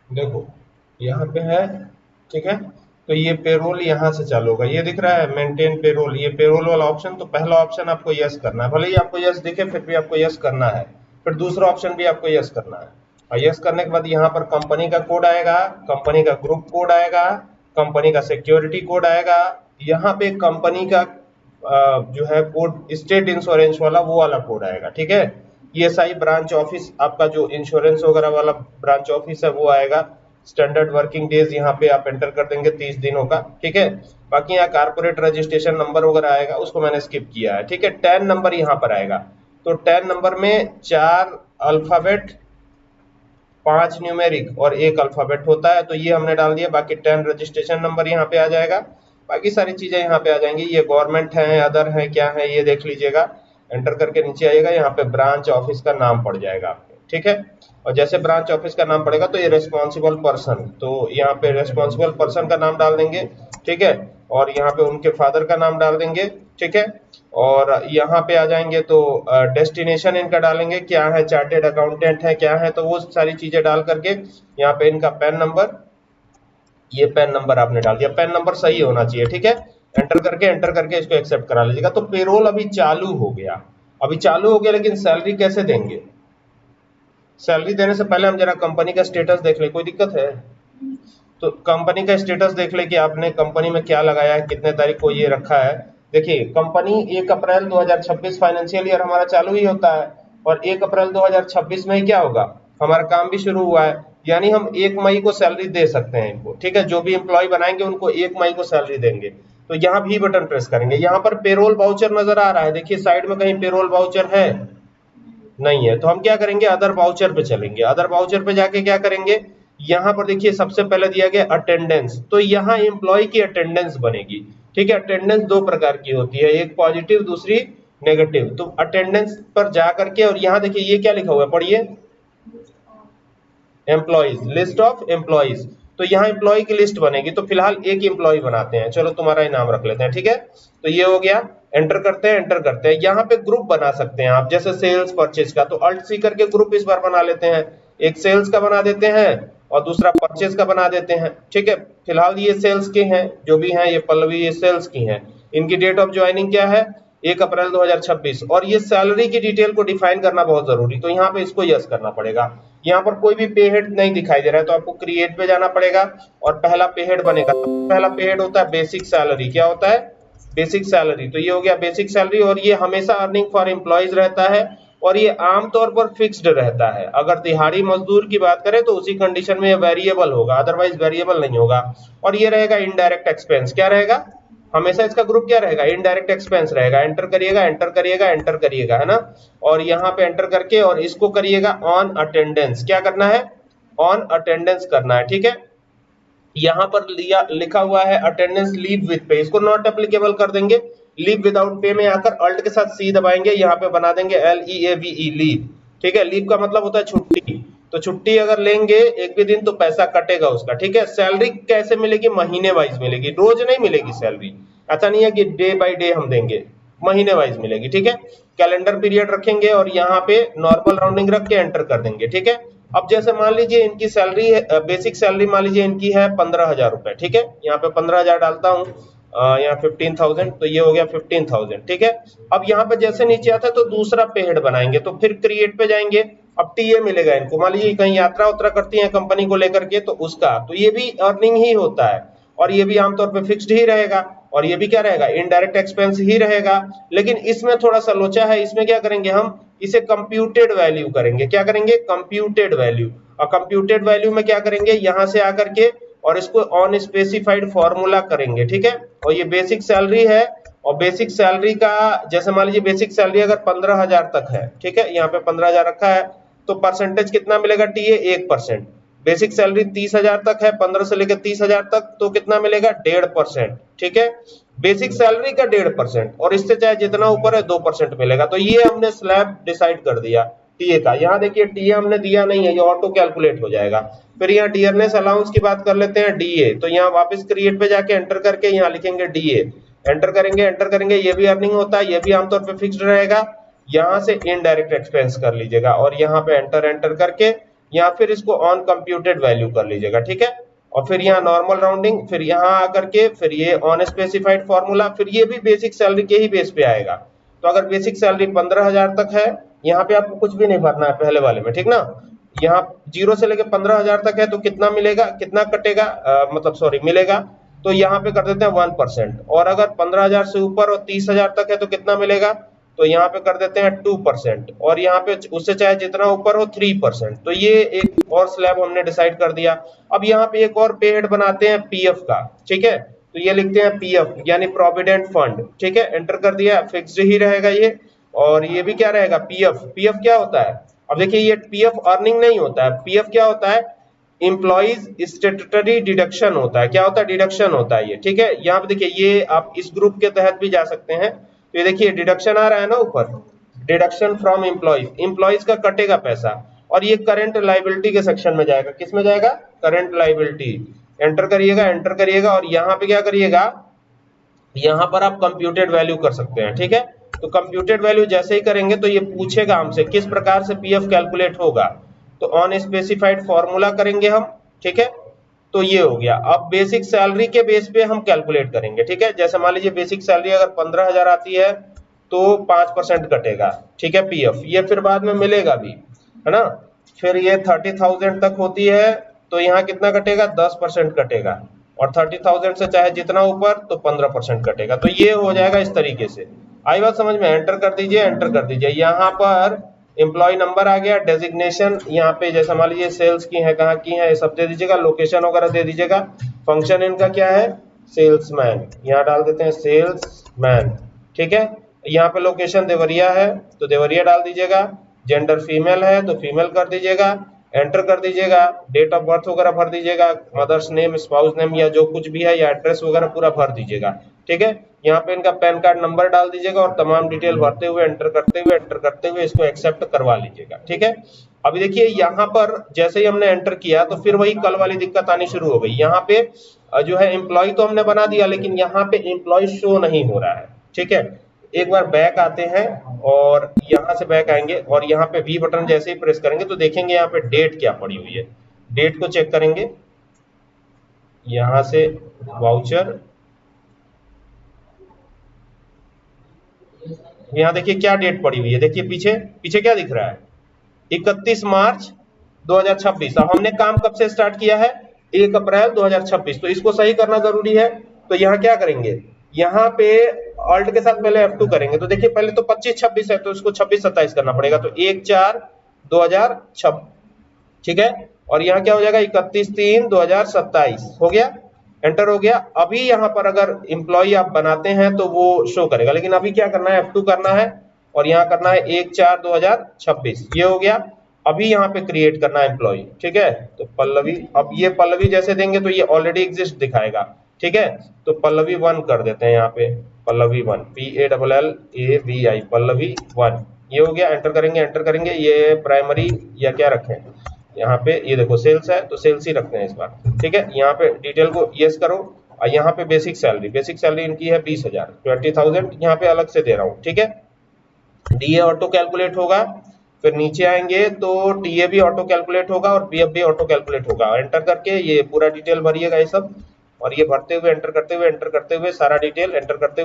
देखो यहाँ पे है, ठीक है। तो ये पेरोल यहाँ से चालू होगा, ये दिख रहा है मेंटेन पेरोल, ये पेरोल वाला ऑप्शन। तो पहला ऑप्शन आपको यस करना है, भले ही आपको यस दिखे फिर भी आपको यस करना है। फिर दूसरा ऑप्शन भी आपको यस करना है, और यस करने के बाद यहाँ पर कंपनी का कोड आएगा, कंपनी का ग्रुप कोड आएगा, कंपनी का सिक्योरिटी कोड आएगा। यहाँ पे कंपनी का जो है कोड स्टेट इंश्योरेंस वाला, वो वाला कोड आएगा, ठीक है। ईएसआई ब्रांच ऑफिस, आपका जो इंश्योरेंस वगैरह वाला ब्रांच ऑफिस है वो आएगा। स्टैंडर्ड वर्किंग डेज यहाँ पे आप एंटर कर देंगे 30 दिनों का, ठीक है। बाकी यहाँ कारपोरेट रजिस्ट्रेशन नंबर वगैरह आएगा, उसको मैंने स्किप किया है, ठीक है। 10 नंबर यहाँ पर आएगा। तो 10 नंबर में 4 अल्फाबेट, 5 न्यूमेरिक और 1 अल्फाबेट होता है, तो ये हमने डाल दिया। बाकी 10 रजिस्ट्रेशन नंबर यहाँ पे आ जाएगा। बाकी सारी चीजें यहाँ पे आ जाएंगी। ये गवर्नमेंट है, अदर है, क्या है ये देख लीजिएगा। एंटर करके नीचे आइएगा, यहाँ पे ब्रांच ऑफिस का नाम पड़ जाएगा आपको, ठीक है। और जैसे ब्रांच ऑफिस का नाम पड़ेगा तो ये रेस्पॉन्सिबल पर्सन, तो यहाँ पे रेस्पॉन्सिबल पर्सन का नाम डाल देंगे, ठीक है। और यहाँ पे उनके फादर का नाम डाल देंगे, ठीक है। और यहाँ पे आ जाएंगे तो डेस्टिनेशन इनका डालेंगे, क्या है, चार्टेड अकाउंटेंट है, क्या है, तो वो सारी चीजें डाल करके यहाँ पे इनका पैन नंबर, ये पैन नंबर आपने डाल दिया। पैन नंबर सही होना चाहिए, ठीक है। एंटर करके इसको एक्सेप्ट करा लीजिएगा। तो पेरोल अभी चालू हो गया, अभी चालू हो गया, लेकिन सैलरी कैसे देंगे? सैलरी देने से पहले हम जरा कंपनी का स्टेटस देख ले, कोई दिक्कत है? तो कंपनी का स्टेटस देख ले कि आपने कंपनी में क्या लगाया है, कितने तारीख को ये रखा है। देखिए कंपनी 1 अप्रैल 2026 फाइनेंशियल ईयर हमारा चालू ही होता है, और 1 अप्रैल 2026 में ही क्या होगा, हमारा काम भी शुरू हुआ है। यानी हम 1 मई को सैलरी दे सकते हैं इनको, ठीक है। जो भी एम्प्लॉय बनाएंगे उनको 1 मई को सैलरी देंगे। तो यहाँ भी बटन प्रेस करेंगे, यहाँ पर पेरोल वाउचर नजर आ रहा है, देखिए साइड में कहीं पेरोल वाउचर है? नहीं है। तो हम क्या करेंगे, अदर वाउचर पे चलेंगे। अदर वाउचर पे जाके क्या करेंगे, यहाँ पर देखिए सबसे पहले दिया गया अटेंडेंस, तो यहाँ एम्प्लॉय की अटेंडेंस बनेगी, ठीक है। अटेंडेंस 2 प्रकार की होती है, एक पॉजिटिव दूसरी नेगेटिव। तो अटेंडेंस पर जा करके, और यहाँ देखिए ये क्या लिखा हुआ है, पढ़िए, एम्प्लॉइज, लिस्ट ऑफ एम्प्लॉइज। तो यहाँ एम्प्लॉय की लिस्ट बनेगी, तो फिलहाल एक एम्प्लॉय बनाते हैं, चलो तुम्हारा ही नाम रख लेते हैं, ठीक है। तो ये हो गया। एंटर करते हैं, एंटर करते हैं। यहाँ पे ग्रुप बना सकते हैं आप, जैसे सेल्स परचेज का, तो अल्ट सी करके ग्रुप इस बार बना लेते हैं। एक सेल्स का बना देते हैं और दूसरा परचेज का बना देते हैं, ठीक है। फिलहाल ये सेल्स के हैं, जो भी हैं, ये पल्लवी ये सेल्स की हैं। इनकी डेट ऑफ ज्वाइनिंग क्या है, 1 अप्रैल 2026। और ये सैलरी की डिटेल को डिफाइन करना बहुत जरूरी, तो यहाँ पे इसको यस करना पड़ेगा। यहाँ पर कोई भी पे हेड नहीं दिखाई दे रहा है, तो आपको क्रिएट पे जाना पड़ेगा और पहला पे हेड बनेगा। पहला पे हेड होता है बेसिक सैलरी, क्या होता है, बेसिक सैलरी। तो ये हो गया बेसिक सैलरी, और ये हमेशा अर्निंग फॉर एम्प्लॉइज रहता है, और ये आमतौर पर फिक्स्ड रहता है। अगर दिहाड़ी मजदूर की बात करें तो उसी कंडीशन में ये वेरिएबल होगा, अदरवाइज वेरिएबल नहीं होगा। और ये रहेगा इनडायरेक्ट एक्सपेंस, क्या रहेगा, हमेशा इसका ग्रुप क्या रहेगा, इनडायरेक्ट एक्सपेंस रहेगा। एंटर करिएगा, एंटर करिएगा, एंटर करिएगा, है ना। और यहाँ पे एंटर करके और इसको करिएगा ऑन अटेंडेंस, क्या करना है, ऑन अटेंडेंस करना है, ठीक है। यहाँ पर लिखा हुआ है अटेंडेंस लीव विद पे, इसको नॉट एप्लीकेबल कर देंगे। लीव विदाउट पे में आकर अल्ट के साथ सी दबाएंगे, यहाँ पे बना देंगे LEAVE, लीव, ठीक है। लीव का मतलब होता है छुट्टी, तो छुट्टी अगर लेंगे एक भी दिन तो पैसा कटेगा उसका, ठीक है। सैलरी कैसे मिलेगी, महीने वाइज मिलेगी, रोज नहीं मिलेगी सैलरी। ऐसा नहीं है कि डे बाय डे हम देंगे, महीने वाइज मिलेगी, ठीक है। कैलेंडर पीरियड रखेंगे और यहाँ पे नॉर्मल राउंडिंग रख के एंटर कर देंगे, ठीक है। अब जैसे मान लीजिए इनकी सैलरी है, बेसिक सैलरी मान लीजिए इनकी है 15,000 रुपए, ठीक है। यहाँ पे 15,000 डालता हूँ, यहाँ 15,000, तो ये हो गया 15,000, ठीक है। अब यहाँ पे जैसे नीचे आता है तो दूसरा पे हेड बनाएंगे, तो फिर क्रिएट पे जाएंगे। अब टीए मिलेगा इनको, मान लीजिए कहीं यात्रा उतरा करती है कंपनी को लेकर के, तो उसका, तो ये भी अर्निंग ही होता है, और ये भी आमतौर पे फिक्स्ड ही रहेगा। और ये भी क्या रहेगा, इनडायरेक्ट एक्सपेंस ही रहेगा। लेकिन इसमें थोड़ा सा लोचा है, इसमें क्या करेंगे हम, इसे कंप्यूटेड वैल्यू करेंगे, क्या करेंगे, कंप्यूटेड वैल्यू। और कंप्यूटेड वैल्यू में क्या करेंगे, यहां से आकर के और इसको ऑन स्पेसिफाइड फॉर्मूला करेंगे, ठीक है। और ये बेसिक सैलरी है, और बेसिक सैलरी का जैसे मान लीजिए बेसिक सैलरी अगर 15,000 तक है, ठीक है, यहाँ पे 15,000 रखा है, तो परसेंटेज कितना मिलेगा टीए, 1%। बेसिक सैलरी 30,000 तक है, 15 से लेकर 30,000 तक, तो कितना मिलेगा, 1.5%, ठीक है। बेसिक सैलरी का 1.5%, और इससे चाहे जितना ऊपर है 2% मिलेगा। तो ये हमने स्लैब डिसाइड कर दिया टीए का। यहाँ देखिए टीए हमने दिया नहीं है, ये ऑटो कैलकुलेट हो जाएगा। फिर यहाँ डियरनेस अलाउंस की बात कर लेते हैं, डीए। तो यहाँ वापस क्रिएट पे जाके एंटर करके यहाँ लिखेंगे डीए, एंटर करेंगे, एंटर करेंगे। ये भी अर्निंग होता है, ये भी आमतौर पर फिक्स्ड रहेगा। यहाँ से इनडायरेक्ट एक्सपेंस कर लीजिएगा, और यहाँ पे एंटर एंटर करके या फिर इसको ऑन कंप्यूटेड वैल्यू कर लीजिएगा, ठीक है। और फिर यहाँ नॉर्मल राउंडिंग, फिर यहाँ आकर के फिर ये ऑन स्पेसिफाइड फॉर्मूला, फिर ये भी बेसिक सैलरी के ही बेस पे आएगा। तो अगर बेसिक सैलरी 15,000 तक है, यहाँ पे आपको कुछ भी नहीं भरना है पहले वाले में, ठीक ना। यहाँ 0 से लेके 15,000 तक है तो कितना मिलेगा, कितना कटेगा, मतलब सॉरी मिलेगा, तो यहाँ पे कर देते हैं 1%। और अगर 15,000 से ऊपर और 30,000 तक है तो कितना मिलेगा, तो यहाँ पे कर देते हैं 2%। और यहाँ पे उससे चाहे जितना ऊपर हो 3%। तो ये एक और स्लैब हमने डिसाइड कर दिया। अब यहाँ पे एक और पे हेड बनाते हैं पीएफ का, ठीक है। तो ये लिखते हैं पीएफ यानी प्रोविडेंट फंड, ठीक है। एंटर कर दिया, फिक्स्ड ही रहेगा ये। और ये भी क्या रहेगा, पीएफ। पीएफ क्या होता है, अब देखिए ये पीएफ अर्निंग नहीं होता है, पीएफ क्या होता है, एम्प्लॉइज स्टैट्यूटरी डिडक्शन होता है। क्या होता है, डिडक्शन होता है ये, ठीक है। यहाँ पे देखिए ये आप इस ग्रुप के तहत भी जा सकते हैं। तो ये देखिए डिडक्शन आ रहा है ना ऊपर, डिडक्शन फ्रॉम एम्प्लॉइज, एम्प्लॉइज का कटेगा पैसा। और ये करंट लाइबिलिटी के सेक्शन में जाएगा, किस में जाएगा, करंट लाइबिलिटी। एंटर करिएगा, एंटर करिएगा, और यहाँ पे क्या करिएगा, यहाँ पर आप कंप्यूटेड वैल्यू कर सकते हैं, ठीक है। तो कंप्यूटेड वैल्यू जैसे ही करेंगे तो ये पूछेगा हमसे किस प्रकार से पीएफ कैलकुलेट होगा। तो ऑन स्पेसिफाइड फॉर्मूला करेंगे हम, ठीक है। तो ये हो गया। अब बेसिक सैलरी के बेस पे हम कैलकुलेट करेंगे, ठीक है। जैसे मान लीजिए बेसिक सैलरी अगर 15,000 आती है तो 5% कटेगा, ठीक है, पीएफ। ये फिर बाद में मिलेगा भी, है ना। फिर ये 30,000 तक होती है तो यहाँ कितना कटेगा, 10% कटेगा। और 30,000 से चाहे जितना ऊपर तो 15% कटेगा। तो ये हो जाएगा इस तरीके से। आई बात समझ में, एंटर कर दीजिए, एंटर कर दीजिए। यहाँ पर एम्प्लॉय नंबर आ गया, डेजिग्नेशन यहाँ पे जैसे मान लीजिए सेल्स की है, कहाँ की है, ये सब दे दीजिएगा, लोकेशन वगैरह दे दीजिएगा। फंक्शन इनका क्या है, सेल्समैन, यहाँ डाल देते हैं सेल्समैन, ठीक है। यहाँ पे लोकेशन देवरिया है तो देवरिया डाल दीजिएगा। जेंडर फीमेल है तो फीमेल कर दीजिएगा, एंटर कर दीजिएगा। डेट ऑफ बर्थ वगैरह भर दीजिएगा, मदर्स नेम, स्पाउस नेम या जो कुछ भी है, या एड्रेस वगैरह पूरा भर दीजिएगा, ठीक है। यहाँ पे इनका पैन कार्ड नंबर डाल दीजिएगा और तमाम डिटेल भरते हुए एंटर करते हुए इसको एक्सेप्ट करवा लीजिएगा, ठीक है। अभी देखिए यहाँ पर जैसे ही हमने एंटर किया तो फिर वही कल वाली दिक्कत आनी शुरू हो गई। यहाँ पे जो है एम्प्लॉय तो हमने बना दिया, लेकिन यहाँ पे एम्प्लॉय शो नहीं हो रहा है, ठीक है। एक बार बैक आते हैं और यहाँ से बैक आएंगे और यहाँ पे वी बटन जैसे ही प्रेस करेंगे तो देखेंगे यहाँ पे डेट क्या पड़ी हुई है। डेट को चेक करेंगे, यहाँ से वाउचर, यहाँ देखिए क्या डेट पड़ी हुई है, देखिए पीछे पीछे क्या दिख रहा है, 31 मार्च 2026। अब हमने काम कब से स्टार्ट किया है, 1 अप्रैल 2026। तो इसको सही करना जरूरी है। तो यहाँ क्या करेंगे, यहाँ पे ऑल्ट के साथ पहले F2 करेंगे। तो देखिए पहले तो 25-26 है तो इसको 26-27 करना पड़ेगा। तो 1/4/2026, ठीक है। और यहाँ क्या हो जाएगा, 31/3/2027 हो गया, एंटर हो गया। अभी यहाँ पर अगर एम्प्लॉय आप बनाते हैं तो वो शो करेगा, लेकिन अभी क्या करना है, F2 करना है और यहाँ करना है 1/4/2026, ये हो गया। अभी यहाँ पे क्रिएट करना है एम्प्लॉय, ठीक है। तो पल्लवी, अब ये पल्लवी जैसे देंगे तो ये ऑलरेडी एग्जिस्ट दिखाएगा, ठीक है। तो पल्लवी 1 कर देते हैं यहाँ पे, पल्लवी 1, PALLAVI, पल्लवी 1, ये हो गया। एंटर करेंगे, एंटर करेंगे। ये प्राइमरी या क्या रखें, यहाँ पे ये देखो सेल्स है तो सेल्स ही रखते हैं इस बार, ठीक है। यहाँ पे डिटेल को यस करो और यहाँ पे बेसिक सैलरी इनकी है 20,000, 20,000 यहाँ पे अलग से दे रहा हूँ, ठीक है। डीए ऑटो कैलकुलेट होगा, फिर नीचे आएंगे तो टीए भी ऑटो कैलकुलेट होगा और पीएफ भी ऑटो कैलकुलेट होगा। एंटर करके ये पूरा डिटेल भरिएगा ये सब, और ये भरते हुए एंटर करते हुए सारा डिटेल एंटर करते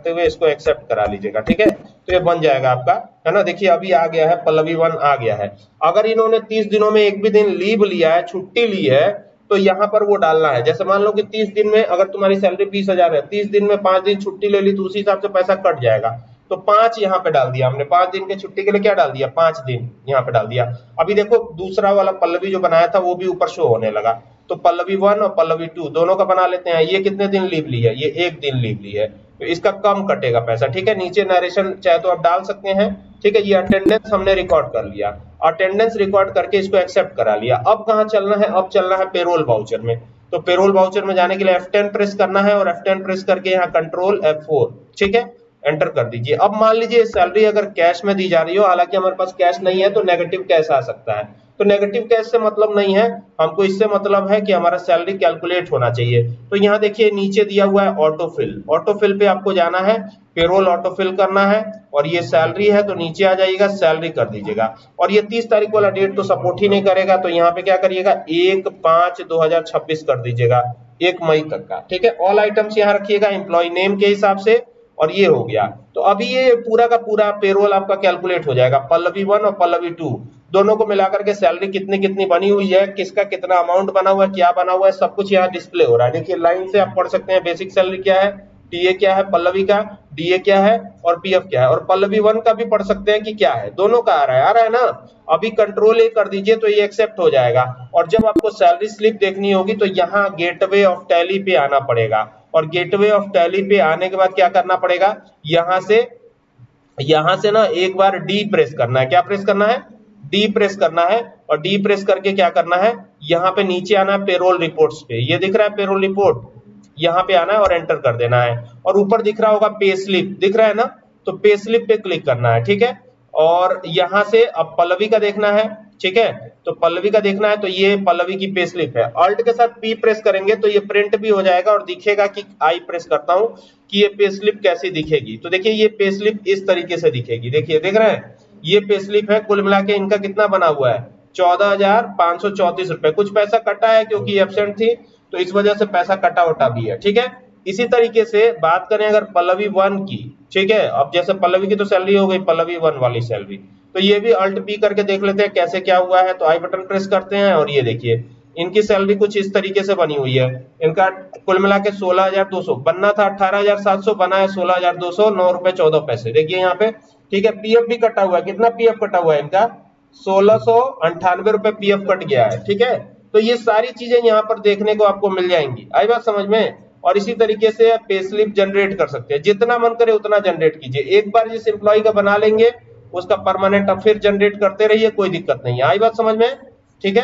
हुए इसको एक्सेप्ट करा लीजिएगा, ठीक है। तो ये बन जाएगा आपका, है ना। देखिए अभी आ गया है, पल्लवी 1 आ गया है। अगर इन्होंने 30 दिनों में एक भी दिन लीव लिया है, छुट्टी ली है, तो यहाँ पर वो डालना है। जैसे मान लो कि 30 दिन में अगर तुम्हारी सैलरी 20,000 है, 30 दिन में 5 दिन छुट्टी ले ली तो उसी हिसाब से पैसा कट जाएगा। तो 5 यहाँ पे डाल दिया हमने, 5 दिन की छुट्टी के लिए क्या डाल दिया, 5 दिन यहाँ पे डाल दिया। अभी देखो दूसरा वाला पल्लवी जो बनाया था वो भी ऊपर शो होने लगा। तो पल्लवी 1 और पल्लवी 2 दोनों का बना लेते हैं। ये कितने दिन लीव ली है, ये 1 दिन लीव ली है, तो इसका कम कटेगा पैसा, ठीक है। नीचे नरेशन चाहे तो आप डाल सकते हैं, ठीक है। ये अटेंडेंस हमने रिकॉर्ड कर लिया, अटेंडेंस रिकॉर्ड करके इसको एक्सेप्ट करा लिया। अब कहाँ चलना है, अब चलना है पेरोल वाउचर में। तो पेरोल वाउचर में जाने के लिए F10 प्रेस करना है और F10 प्रेस करके यहाँ कंट्रोल F4, ठीक है। एंटर कर दीजिए। अब मान लीजिए सैलरी अगर कैश में दी जा रही हो, हालांकि हमारे पास कैश नहीं है तो नेगेटिव कैश आ सकता है। तो नेगेटिव कैश से मतलब नहीं है हमको, इससे मतलब है कि हमारा सैलरी कैलकुलेट होना चाहिए। तो यहाँ देखिए नीचे दिया हुआ है ऑटोफिल, ऑटोफिल पे आपको जाना है, पेरोल ऑटोफिल करना है और ये सैलरी है तो नीचे आ जाइएगा, सैलरी कर दीजिएगा। और ये 30 तारीख वाला डेट तो सपोर्ट ही नहीं करेगा, तो यहाँ पे क्या करिएगा 1/5/2026 कर दीजिएगा, 1 मई तक का। ठीक है, ऑल आइटम्स यहाँ रखिएगा एम्प्लॉय नेम के हिसाब से, और ये हो गया। तो अभी ये पूरा का पूरा पेरोल आपका कैलकुलेट हो जाएगा, पल्लवी 1 और पल्लवी 2 दोनों को मिलाकर के सैलरी कितनी कितनी बनी हुई है, किसका कितना अमाउंट बना हुआ है, क्या बना हुआ है, सब कुछ यहाँ डिस्प्ले हो रहा है। देखिए लाइन से आप पढ़ सकते हैं बेसिक सैलरी क्या है, टीए क्या है पल्लवी का, डीए क्या है और पीएफ क्या है, और पल्लवी 1 का भी पढ़ सकते हैं कि क्या है, दोनों का आ रहा है ना। अभी कंट्रोल ए कर दीजिए तो ये एक्सेप्ट हो जाएगा। और जब आपको सैलरी स्लिप देखनी होगी तो यहाँ गेटवे ऑफ टैली पे आना पड़ेगा, और गेटवे ऑफ टैली पे आने के बाद क्या करना पड़ेगा, यहां से ना एक बार डी प्रेस करना है। क्या प्रेस करना है, डी प्रेस करना है। और डी प्रेस करके क्या करना है, यहाँ पे नीचे आना है पेरोल रिपोर्ट्स पे, ये दिख रहा है पेरोल रिपोर्ट, यहाँ पे आना है और एंटर कर देना है। और ऊपर दिख रहा होगा पे स्लिप, दिख रहा है ना, तो पे स्लिप पे क्लिक करना है। ठीक है, और यहां से अब पल्लवी का देखना है। ठीक है, तो पल्लवी का देखना है तो ये पल्लवी की पे स्लिप है, अल्ट के साथ पी प्रेस करेंगे तो ये प्रिंट भी हो जाएगा और दिखेगा कि आई प्रेस करता हूं कि ये पे स्लिप कैसी दिखेगी। तो देखिए ये पे स्लिप इस तरीके से दिखेगी, देखिए देख रहे हैं, ये पे स्लिप है। कुल मिला के इनका कितना बना हुआ है 14,534 रुपए। कुछ पैसा कटा है क्योंकि एब्सेंट थी तो इस वजह से पैसा कटा वटा भी है। ठीक है, इसी तरीके से बात करें अगर पल्लवी 1 की, ठीक है, अब जैसे पल्लवी की तो सैलरी हो गई, पल्लवी 1 वाली सैलरी, तो ये भी अल्ट पी करके देख लेते हैं कैसे क्या हुआ है। तो आई बटन प्रेस करते हैं और ये देखिए इनकी सैलरी कुछ इस तरीके से बनी हुई है। इनका कुल मिला के 16,200 बनना था, 18,700 बना है 16,200 ₹9.14। देखिए यहाँ पे, ठीक है, पीएफ भी कटा हुआ है। कितना पीएफ कटा हुआ है इनका, 1698 रुपए पीएफ कट गया है। ठीक है, तो ये सारी चीजें यहाँ पर देखने को आपको मिल जाएंगी। आई बात समझ में। और इसी तरीके से आप पे स्लिप जनरेट कर सकते हैं, जितना मन करे उतना जनरेट कीजिए। एक बार जिस एम्प्लॉय का बना लेंगे उसका परमानेंट अब फिर जनरेट करते रहिए, कोई दिक्कत नहीं है। आई बात समझ में, ठीक है।